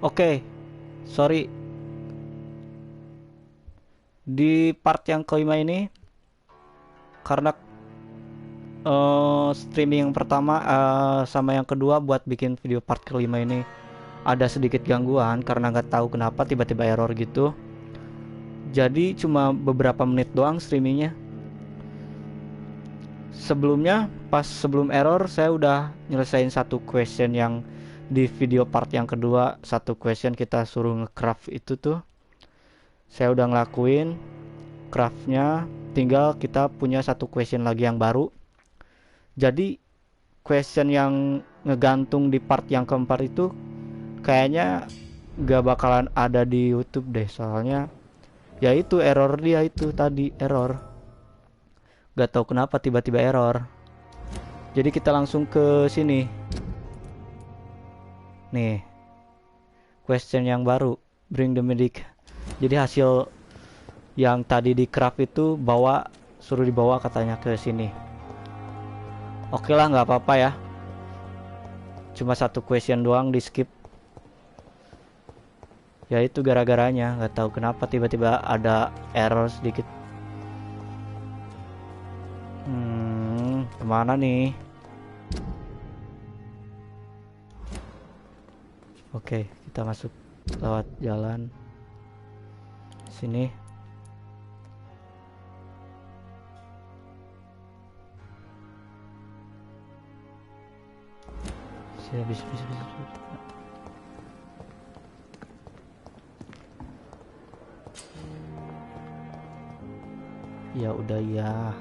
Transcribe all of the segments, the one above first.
Oke, sorry. Di part yang kelima ini, karena streaming yang pertama sama yang kedua buat bikin video part kelima ini ada sedikit gangguan karena nggak tahu kenapa tiba-tiba error gitu. Jadi cuma beberapa menit doang streamingnya. Sebelumnya, pas sebelum error, saya udah nyelesain satu question yang di video part yang kedua. Satu question kita suruh nge-craft itu tuh. Saya udah ngelakuin craftnya. Tinggal kita punya satu question lagi yang baru. Jadi question yang ngegantung di part yang keempat itu kayaknya gak bakalan ada di YouTube deh. Soalnya ya itu error dia itu tadi error. Gak tahu kenapa tiba-tiba error. Jadi kita langsung ke sini. Nih, question yang baru, bring the medic. Jadi hasil yang tadi di craft itu suruh dibawa katanya ke sini. Oke lah, nggak apa-apa ya. Cuma satu question doang di skip. Ya itu gara-garanya, nggak tahu kenapa tiba-tiba ada error sedikit. Kemana nih? Oke, kita masuk lewat jalan sini. Bisa. Ya udah ya.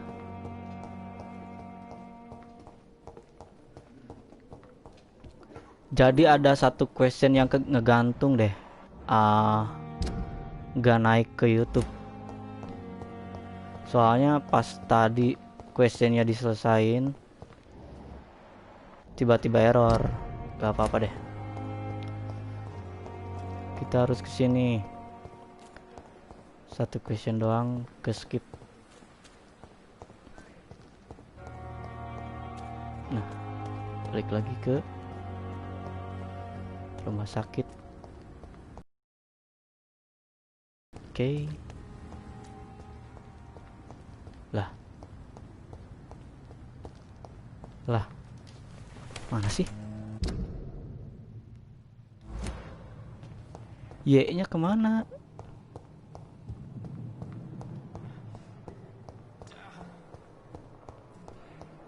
Jadi ada satu question yang ngegantung deh. Gak naik ke YouTube. Soalnya pas tadi questionnya diselesain, tiba-tiba error. Gak apa-apa deh. Kita harus ke sini. Satu question doang ke skip. Nah, balik lagi ke rumah sakit. Oke. Lah. Mana sih? Y-nya kemana?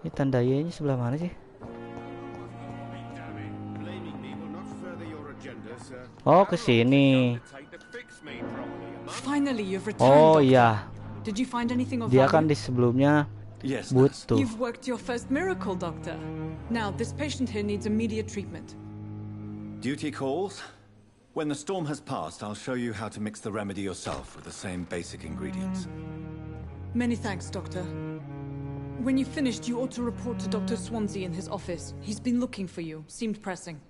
Ini tanda Y-nya sebelah mana sih? Oh, ke sini. Oh iya. Dia kan di sebelumnya butuh. You've worked your first miracle, Doctor. Now, this patient here needs immediate treatment. Duty calls. When the storm has passed, I'll show you how to mix the remedy yourself with the same basic ingredients. Many thanks, Doctor. When you've finished, you ought to report to Dr. Swansea in his office. He's been looking for you. Seemed pressing.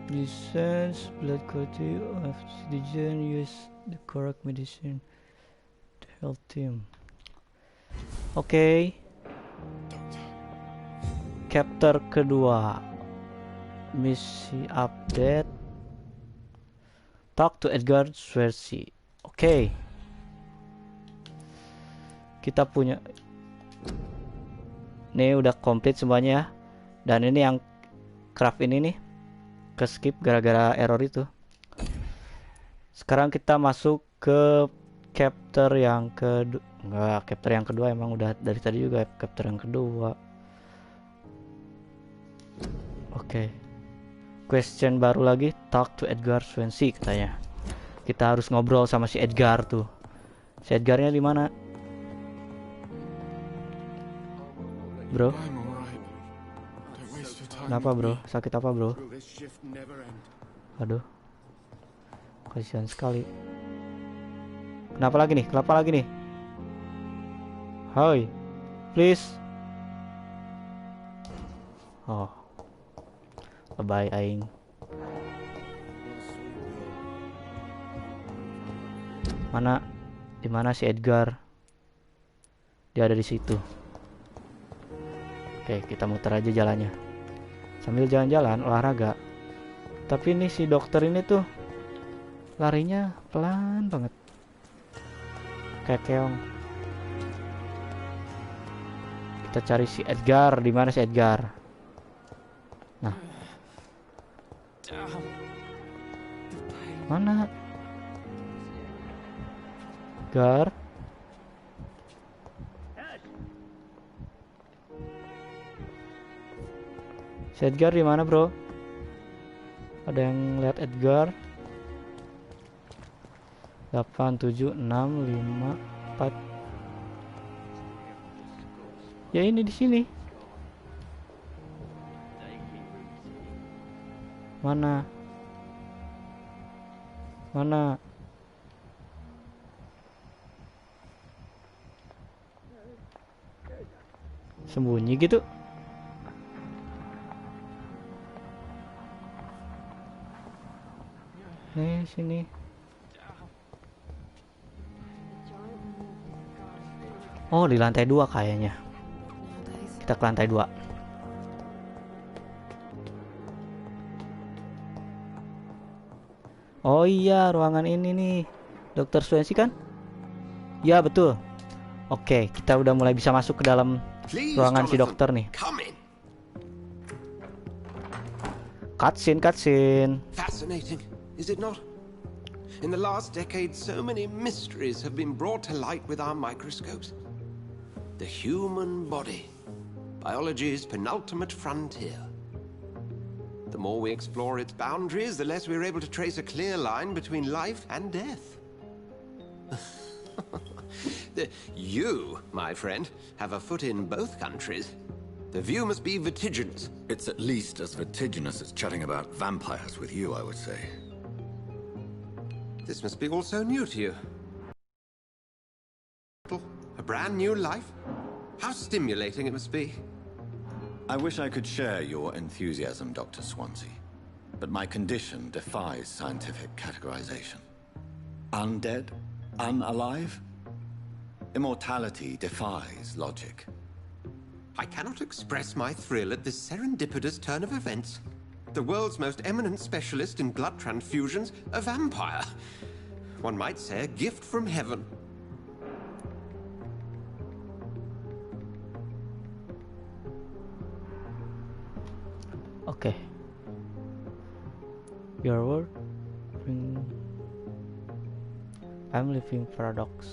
License, blood quality of citizen, use the correct medicine to health team. Oke. Chapter kedua. Misi update. Talk to Edgar Swansea. Oke. Kita punya. Ini udah komplit semuanya ya. Dan ini yang craft ini nih. Ke skip gara-gara error itu. Sekarang kita masuk ke chapter yang kedua. Enggak, chapter yang kedua emang udah dari tadi juga chapter yang kedua. Oke. Question baru lagi, talk to Edgar Swansea katanya. Kita harus ngobrol sama si Edgar tuh. Si Edgarnya di mana? Bro? Kenapa bro? Sakit apa bro? Aduh, kasihan sekali. Kenapa lagi nih? Kenapa lagi nih? Hai, please. Oh, bye aing. Mana? Di mana si Edgar? Dia ada di situ. Oke, kita muter aja jalannya. sambil jalan-jalan olahraga. Tapi ini si dokter ini tuh larinya pelan banget, kayak keong. Kita cari si Edgar. Di mana si Edgar? Nah, mana Edgar? Si Edgar di mana, bro? Ada yang lihat Edgar? 8 7 6 5 4. Ya ini di sini. Mana? Mana? Sembunyi gitu. Nih sini. Oh, di lantai 2 kayaknya. Kita ke lantai 2. Oh iya, ruangan ini nih. Dokter Swansea kan? Ya, betul. Oke, kita udah mulai bisa masuk ke dalam ruangan si dokter nih. Cutscene. Fascinating, is it not? In the last decade, so many mysteries have been brought to light with our microscopes. The human body, biology's penultimate frontier. The more we explore its boundaries, the less we're able to trace a clear line between life and death. You, my friend, have a foot in both countries. The view must be vertiginous. It's at least as vertiginous as chatting about vampires with you, I would say. This must be all so new to you. A brand new life? How stimulating it must be. I wish I could share your enthusiasm, Dr. Swansea, but my condition defies scientific categorization. Undead? Unalive? Immortality defies logic. I cannot express my thrill at this serendipitous turn of events. The world's most eminent specialist in blood transfusions, a vampire. One might say a gift from heaven. Oke. Your word. I'm living paradox.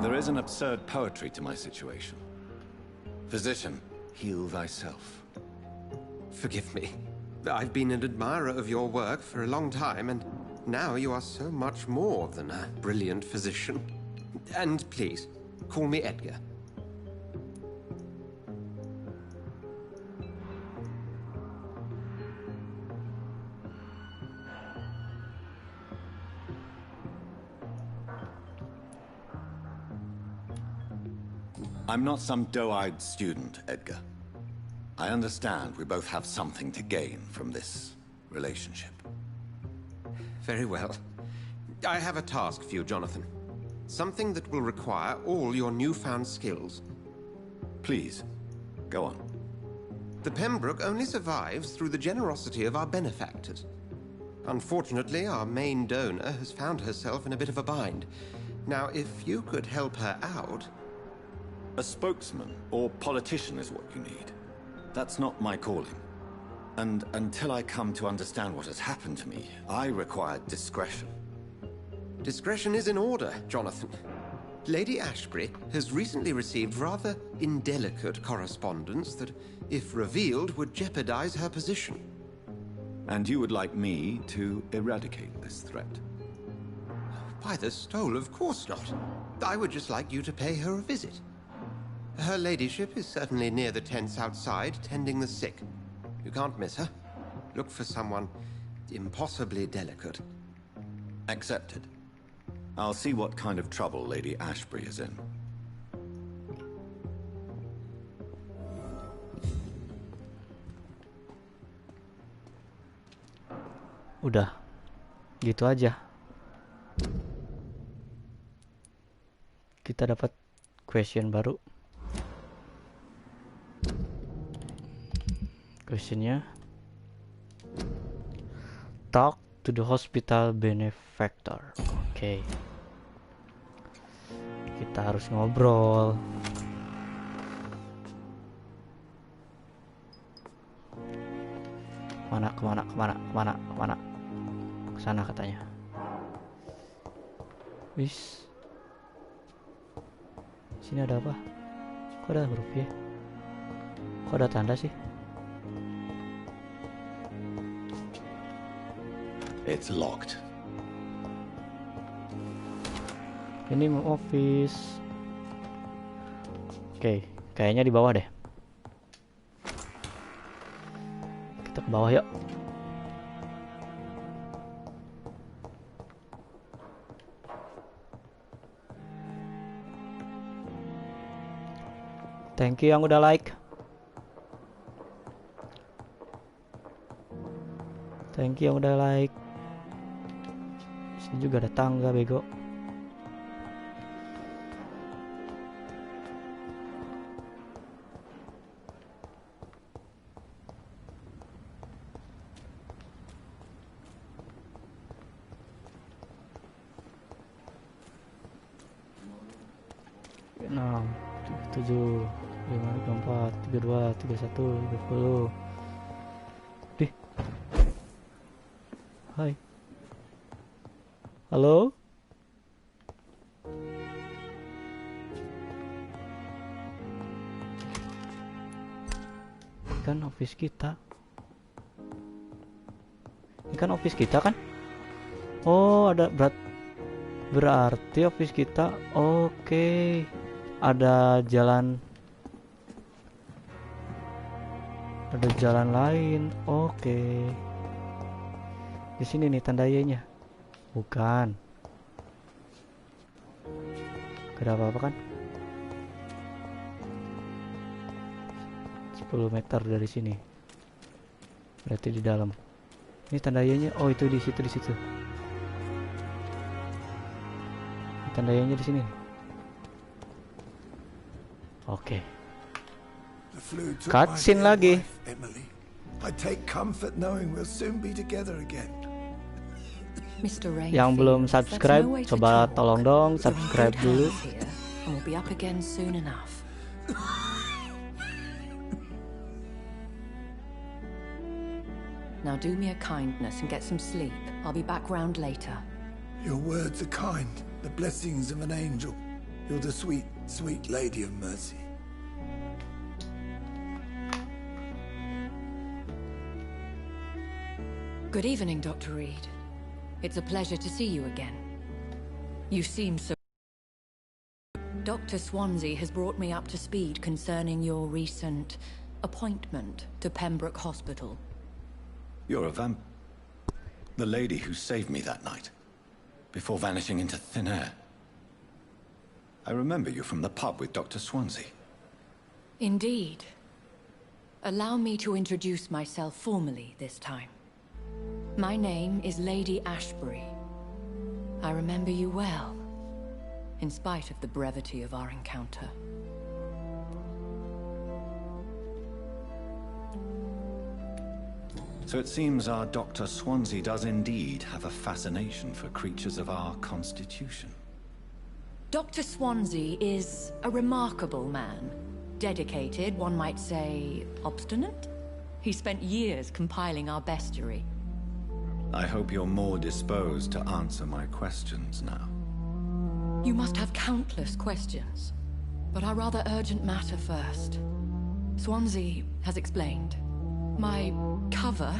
There is an absurd poetry to my situation. Physician, heal thyself. Forgive me. I've been an admirer of your work for a long time, and now you are so much more than a brilliant physician. And please, call me Edgar. I'm not some doe-eyed student, Edgar. I understand we both have something to gain from this relationship. Very well. I have a task for you, Jonathan. Something that will require all your newfound skills. Please, go on. The Pembroke only survives through the generosity of our benefactors. Unfortunately, our main donor has found herself in a bit of a bind. Now, if you could help her out... A spokesman or politician is what you need. That's not my calling. And until I come to understand what has happened to me, I require discretion. Discretion is in order, Jonathan. Lady Ashbury has recently received rather indelicate correspondence that, if revealed, would jeopardize her position. And you would like me to eradicate this threat? By the stole, of course not. I would just like you to pay her a visit. Her ladyship is certainly near the tents outside, tending the sick. You can't miss her. Look for someone impossibly delicate. Accepted. I'll see what kind of trouble Lady Ashbury is in. Udah. Gitu aja. Kita dapat question baru. questionnya. Talk to the hospital benefactor. Oke. Kita harus ngobrol. Kemana? Kesana katanya. Wis. Sini ada apa? Kok ada huruf Y? Kok ada tanda sih? It's locked. Ini office. Oke, kayaknya di bawah deh. Kita ke bawah yuk. Thank you yang udah like. Thank you yang udah like. Sini juga ada tangga bego. Enam, 7, 5, 4, 32, 31, 30. Dih. Hai. Halo? Ini kan office kita. Ini kan office kita kan? Oh, ada berarti office kita. Oke. Ada jalan lain. Oke. Di sini nih tanda Y-nya. Bukan. Gak ada apa-apa kan? 10 meter dari sini. Berarti di dalam. Ini tanda Y-nya. Oh, itu di situ. Tanda Y-nya di sini. Oke. Cutscene lagi. Emily, I take comfort knowing we'll soon be together again. Yang belum subscribe, coba tolong dong subscribe dulu. We'll be up again soon enough. Now do me a kindness and get some sleep. I'll be back round later. Your words are kind, the blessings of an angel. You're the sweet, sweet lady of mercy. Good evening, Dr. Reed. It's a pleasure to see you again. You seem so... Dr. Swansea has brought me up to speed concerning your recent appointment to Pembroke Hospital. You're a the lady who saved me that night, before vanishing into thin air. I remember you from the pub with Dr. Swansea. Indeed. Allow me to introduce myself formally this time. My name is Lady Ashbury. I remember you well, in spite of the brevity of our encounter. So it seems our Dr. Swansea does indeed have a fascination for creatures of our constitution. Dr. Swansea is a remarkable man. Dedicated, one might say, obstinate? He spent years compiling our bestiary. I hope you're more disposed to answer my questions now. You must have countless questions, but our rather urgent matter first. Swansea has explained. My cover,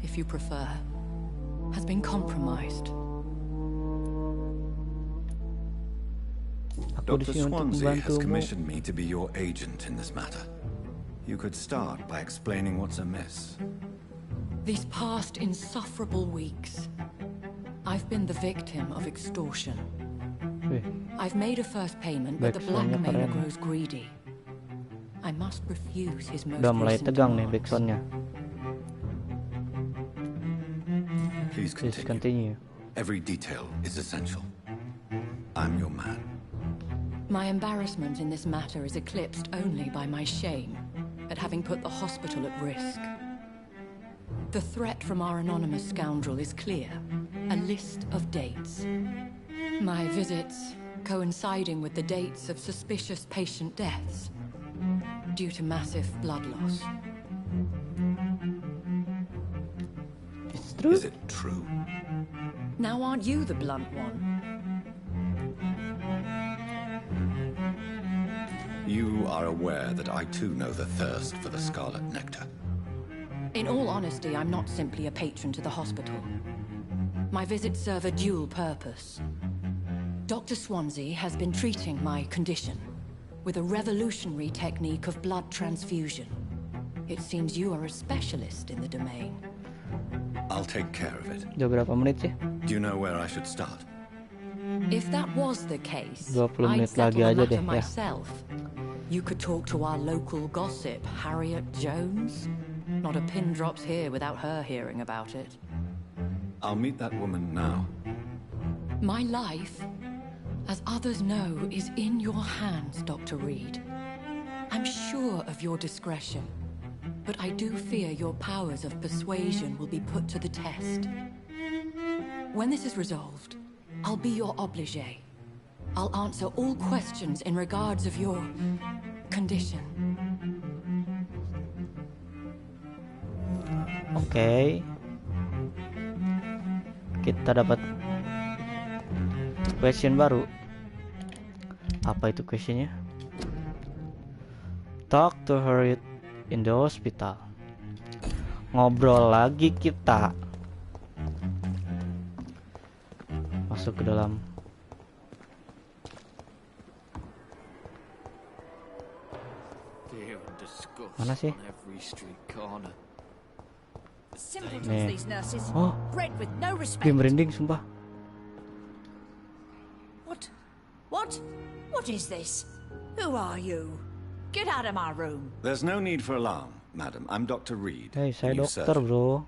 if you prefer, has been compromised. Dr. Swansea has commissioned me to be your agent in this matter. You could start by explaining what's amiss. These past insufferable weeks, I've been the victim of extortion. I've made a first payment, but the blackmailer grows greedy. I must refuse his most Udah mulai recent tegang nih demands. backsoundnya. Please Please continue. continue. Every detail is essential. I'm your man. My embarrassment in this matter is eclipsed only by my shame at having put the hospital at risk. The threat from our anonymous scoundrel is clear. A list of dates. My visits coinciding with the dates of suspicious patient deaths due to massive blood loss. It's true. Is it true? Now aren't you the blunt one? You are aware that I too know the thirst for the scarlet nectar. In all honesty, I'm not simply a patron to the hospital. My visits serve a dual purpose. Dr. Swansea has been treating my condition with a revolutionary technique of blood transfusion. It seems you are a specialist in the domain. I'll take care of it. Udah berapa menit sih? Do you know where I should start? If that was the case, 20 I'd menit lagi settle the aja matter deh, ya. myself. You could talk to our local gossip, Harriet Jones. Not a pin drops here without her hearing about it. I'll meet that woman now. My life, as others know, is in your hands, Dr. Reed. I'm sure of your discretion, but I do fear your powers of persuasion will be put to the test. When this is resolved, I'll be your obligé. I'll answer all questions in regards of your condition. Oke. Kita dapat question baru. Apa itu questionnya? Talk to her in the hospital. Ngobrol lagi kita. Masuk ke dalam. Mana sih? Nih. Oh, gue merinding sumpah. What is this? Who are you? Get out of my room. There's no need for alarm, madam. I'm Dr. Reed. Hey, saya New dokter, surgeon. bro.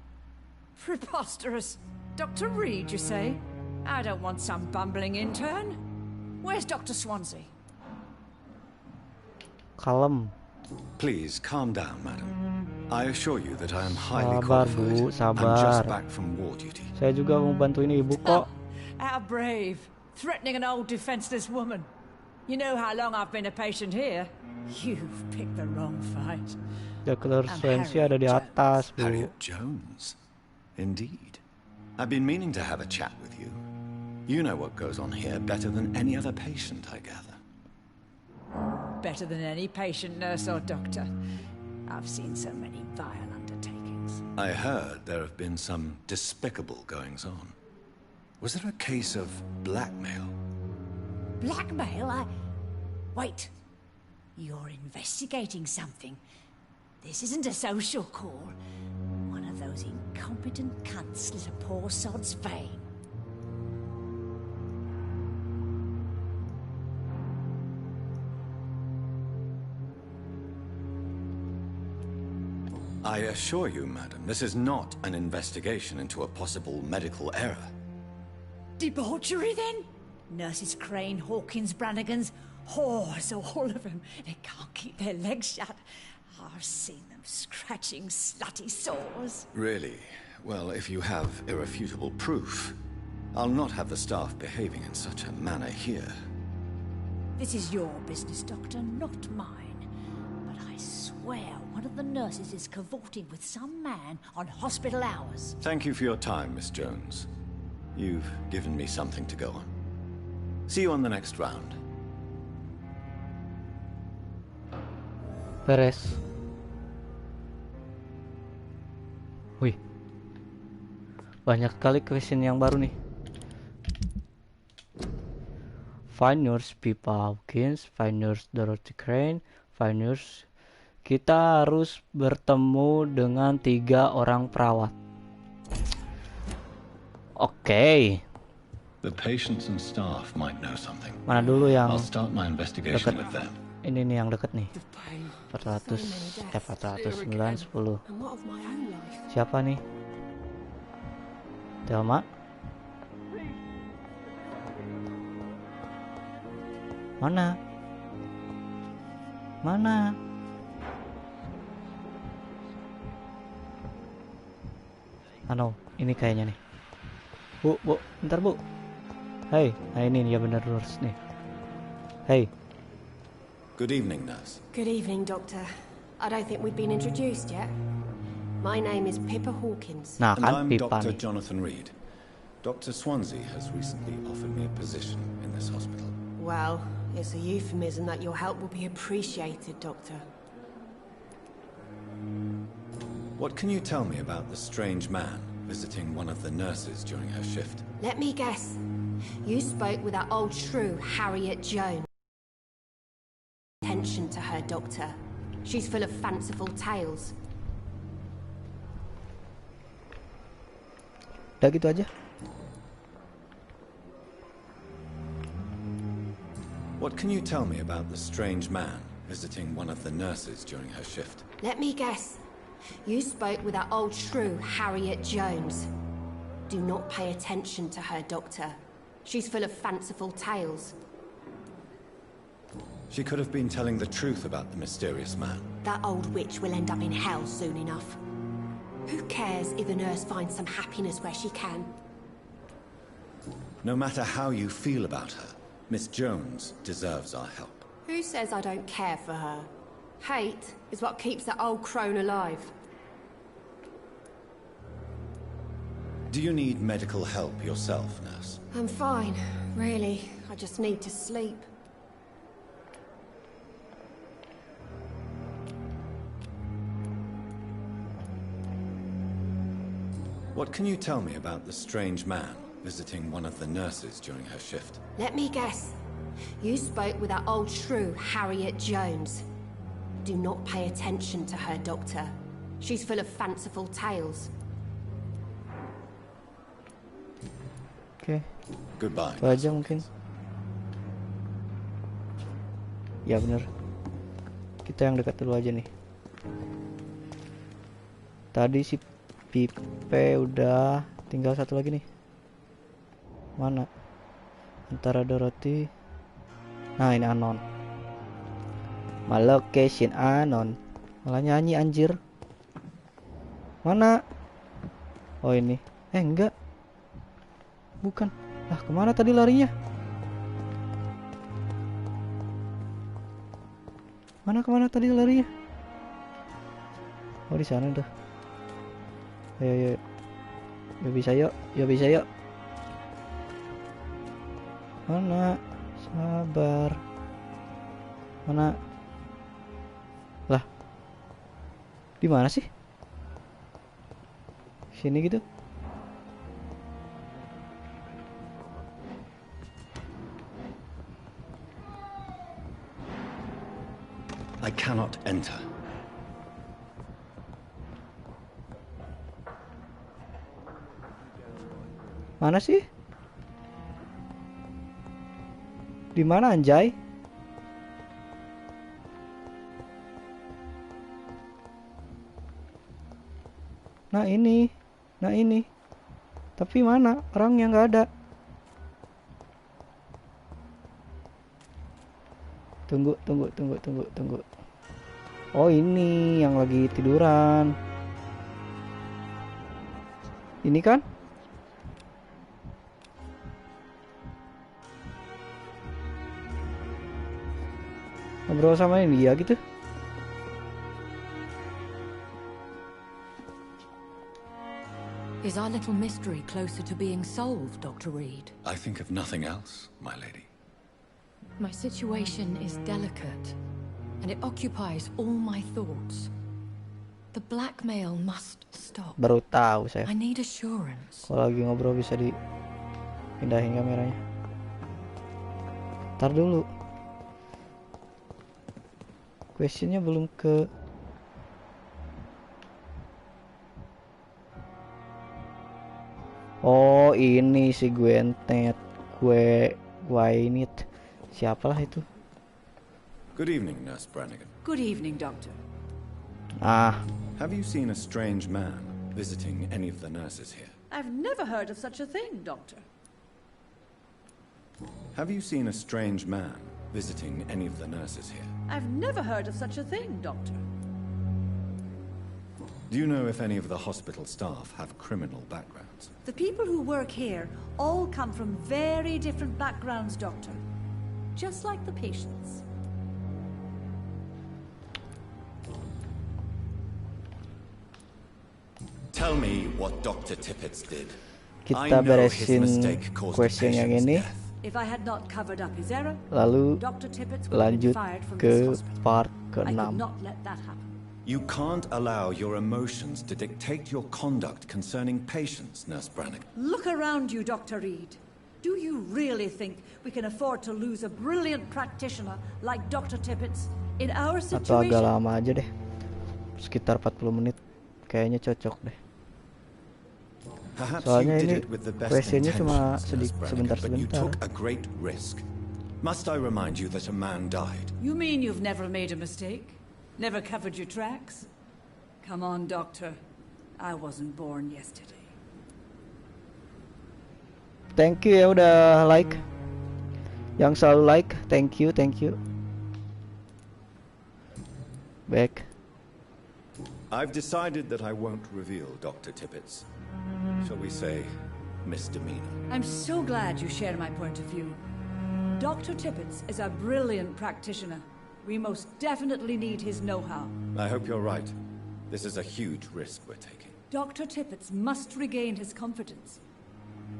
Preposterous. Dr. Reed, you say? I don't want some bumbling intern. Where's Dr. Swansea? Kalem. Please calm down, madam. I assure you that I am highly Sabar, qualified. Bu, I'm sabar. just back from war duty. Saya juga mau bantuin ibu kok. How brave. Threatening an old defenseless woman. You know how long I've been a patient here? You've picked the wrong fight. Dr. I'm Swansea ada di Harriet atas, Bu. Harriet Jones. Indeed. I've been meaning to have a chat with you. You know what goes on here better than any other patient, I gather. Better than any patient, nurse or doctor. I've seen so many vile undertakings. I heard there have been some despicable goings-on. Was there a case of blackmail? Blackmail? Wait. You're investigating something. This isn't a social call. One of those incompetent cunts slit a poor sod's vein. I assure you, madam, this is not an investigation into a possible medical error. Debauchery, then? Nurses Crane, Hawkins, Brannigans, whores, all of them. They can't keep their legs shut. I've seen them scratching slutty sores. Really? Well, if you have irrefutable proof, I'll not have the staff behaving in such a manner here. This is your business, Doctor, not mine. But I swear one of the nurses is cavorting with some man on hospital hours. Thank you for your time, Miss Jones. You've given me something to go on. See you on the next round. Beres. Wih. Banyak sekali question yang baru nih. Find nurse Pippa Hawkins, find nurse Dorothy Crane, find nurse. Kita harus bertemu dengan 3 orang perawat. Oke. The patients and staff might know something. Mana dulu yang I'll start my investigation deket? with them. Ini nih yang deket nih. 400, 409, 10. Siapa nih? Thelma? Mana? Mana? no, ini kayaknya nih. Bu, bentar Bu. Hey, nah ini ya bener lurus nih. Hey. Good evening, nurse. Good evening, Doctor. I don't think we've been introduced yet. My name is Pippa Hawkins. Nah And kan I'm Pippa Dr. nih. Jonathan Reed. Dr. Swansea has recently offered me a position in this hospital. Well, it's a euphemism that your help will be appreciated, Doctor. What can you tell me about the strange man visiting one of the nurses during her shift? Let me guess. You spoke with that old shrew, Harriet Jones. Attention to her, Doctor. She's full of fanciful tales. Udah gitu aja. What can you tell me about the strange man visiting one of the nurses during her shift? Let me guess. You spoke with that old shrew, Harriet Jones. Do not pay attention to her, Doctor. She's full of fanciful tales. She could have been telling the truth about the mysterious man. That old witch will end up in hell soon enough. Who cares if the nurse finds some happiness where she can? No matter how you feel about her, Miss Jones deserves our help. Who says I don't care for her? Hate is what keeps that old crone alive. Do you need medical help yourself, nurse? I'm fine, really. I just need to sleep. What can you tell me about the strange man visiting one of the nurses during her shift? Let me guess. You spoke with that old shrew, Harriet Jones. Do not pay attention to her, Doctor. She's full of fanciful tales. Oke. Goodbye. Itu aja mungkin. Ya bener. Kita yang dekat dulu aja nih. Tadi si Pipe udah, tinggal satu lagi nih. Mana? Antara Dorothy. Nah ini Anon. My location Anon. Malah nyanyi anjir. Mana? Oh ini. Enggak. Bukan. Lah kemana tadi larinya? Kemana tadi larinya? Oh di sana tuh. Ayo. Yo bisa yuk. Mana? Sabar. Mana? Lah. Di mana sih? Sini gitu. I cannot enter. Mana sih? Di mana anjay? Nah ini. Tapi mana? Orangnya nggak ada. Tunggu. Oh ini yang lagi tiduran. Ini kan? Ngobrol sama ini dia gitu. Is our little mystery closer to being solved, Dr. Reed? I think of nothing else, my lady. My situation is delicate, and it occupies all my thoughts. The blackmail must stop. Baru tahu saya. I need assurance. Kalau lagi ngobrol bisa dipindahin kameranya. Ntar dulu. Questionnya belum ke. Oh ini si Gwentet. Gwyneth. Siapalah itu? Good evening, Nurse Brannigan. Good evening, Doctor. Ah, Have you seen a strange man visiting any of the nurses here? I've never heard of such a thing, Doctor. Have you seen a strange man visiting any of the nurses here? I've never heard of such a thing, Doctor. Do you know if any of the hospital staff have criminal backgrounds? The people who work here all come from very different backgrounds, Doctor. Just like the patients. Tell me what Dr. Tippett did. I Kita know his beresin mistake caused the question yang patient's ini, death. If I had not covered up his error, lalu Dr. Tippett would have lanjut been fired from ke this hospital. part I could ke-6. not let that happen. You can't allow your emotions to dictate your conduct concerning patients, Nurse Brannigan. Look around you, Dr. Reed. Do you really think we can afford to lose a brilliant practitioner like Dr. Tippett's in our Atau agak situation? lama aja deh, sekitar 40 menit kayaknya cocok deh. Perhaps Soalnya you ini did it with the best questionnya cuma intentions, Nurse Brannigan, but you sebentar-sebentar. took a great risk. Must I remind you that a man died? You mean you've never made a mistake? Never covered your tracks? Come on, Doctor. I wasn't born yesterday. Thank you ya udah like. Yang selalu like, thank you, thank you. Back. I've decided that I won't reveal Dr. Tippett's, shall we say, misdemeanor. I'm so glad you share my point of view. Dr. Tippett's is a brilliant practitioner. We most definitely need his know-how. I hope you're right. This is a huge risk we're taking. Dr. Tippett's must regain his confidence.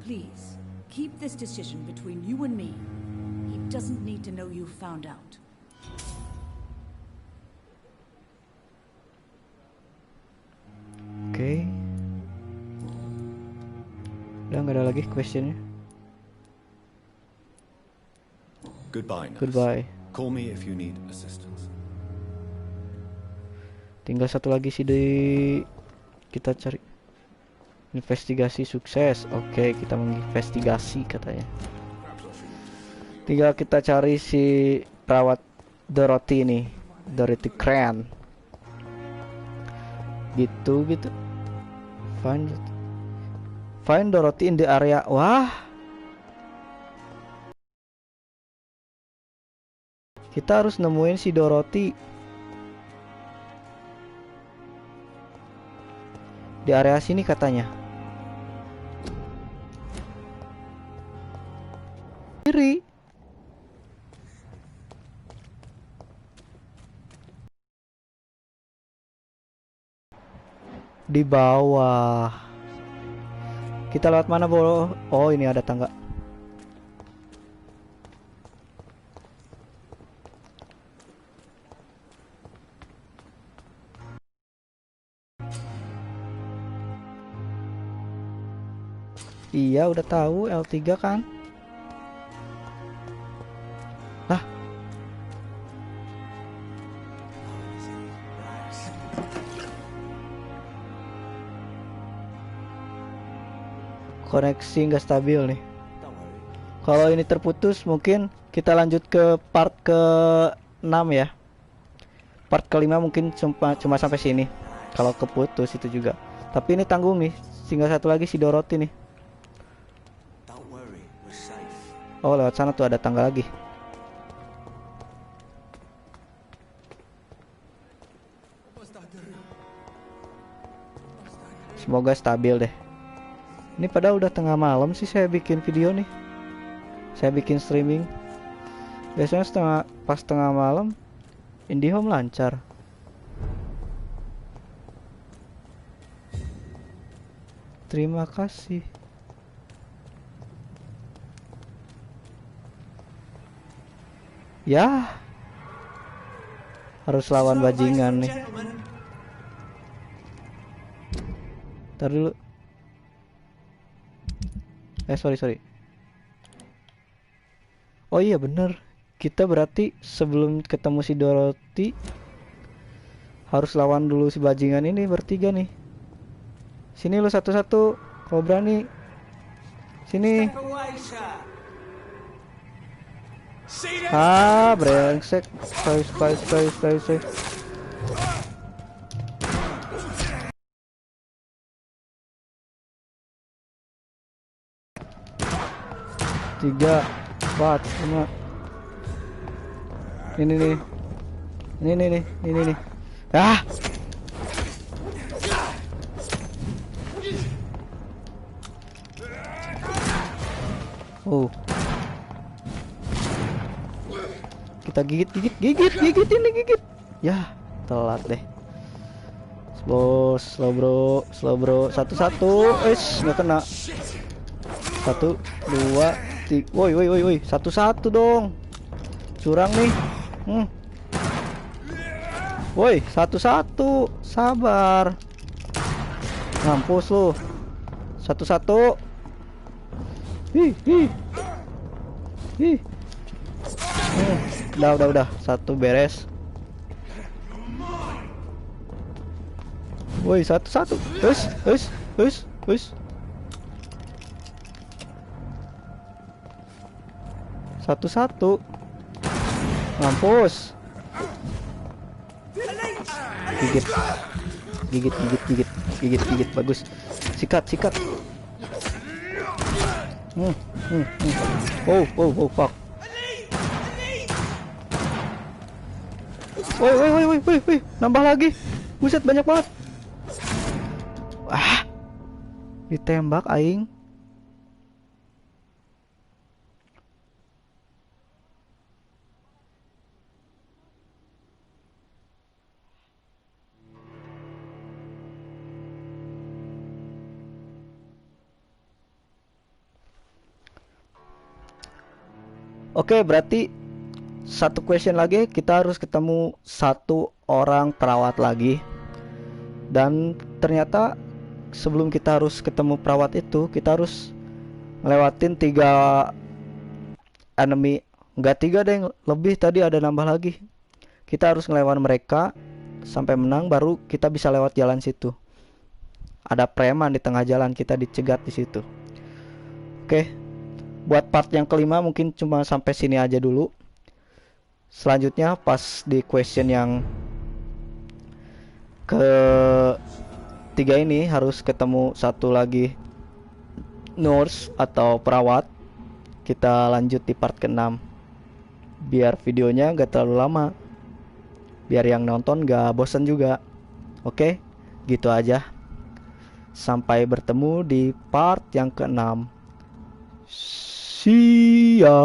Please, keep this decision between you and me. He doesn't need to know you found out. Oke. Udah nggak ada lagi questionnya. Goodbye, nurse. Goodbye. Call me if you need assistance. Tinggal satu lagi sih kita cari. Investigasi sukses. Oke, kita menginvestigasi katanya. Tinggal kita cari si perawat Dorothy ini, Dorothy Cran. Gitu. Find Dorothy in the area. Wah. Kita harus nemuin si Dorothy di area sini katanya. Kiri. Di bawah. Kita lewat mana, Bro? Oh, ini ada tangga. Iya, udah tahu L3 kan? Lah. Koneksi nggak stabil nih. Kalau ini terputus mungkin kita lanjut ke part ke-6 ya. Part ke-5 mungkin cuma sampai sini. Kalau keputus itu juga. Tapi ini tanggung nih. Tinggal satu lagi si Dorothy nih. Oh, lewat sana tuh ada tangga lagi. Semoga stabil deh. Ini padahal udah tengah malam sih saya bikin video nih. Saya bikin streaming. Biasanya pas tengah malam IndiHome lancar. Terima kasih. Ya, harus lawan bajingan nih. Ntar dulu. Sorry. Oh iya bener. Kita berarti sebelum ketemu si Dorothy harus lawan dulu si bajingan ini bertiga nih. Sini lu satu-satu kalau berani. Sini. Ah, brengsek. Sorry. Tiga, 4, 5. Ini nih. Ah. Oh. Kita gigit ini gigit. Ya, telat deh. Bos, slow bro. Satu. Nggak kena. 1, 2, 3. Woi. Satu dong. Curang nih. Woi, satu. Sabar. Mampus lu. Satu. Ih. Udah. Satu beres. Woi, satu. Hus. Satu. Mampus. Gigit. Bagus. Sikat. Oh, fuck. Woi, nambah lagi. Buset, banyak banget. Ditembak aing. Oke, berarti satu question lagi, kita harus ketemu satu orang perawat lagi. Dan ternyata sebelum kita harus ketemu perawat itu, kita harus ngelewatin 3 enemy. Enggak 3 deh, lebih, tadi ada nambah lagi. Kita harus ngelawan mereka sampai menang, baru kita bisa lewat jalan situ. Ada preman di tengah jalan, kita dicegat di situ. Oke, buat part yang kelima mungkin cuma sampai sini aja dulu. Selanjutnya pas di question yang ke-3 ini harus ketemu satu lagi nurse atau perawat. Kita lanjut di part ke-6 biar videonya gak terlalu lama, biar yang nonton gak bosen juga. Oke, gitu aja. Sampai bertemu di part yang ke-6. See ya.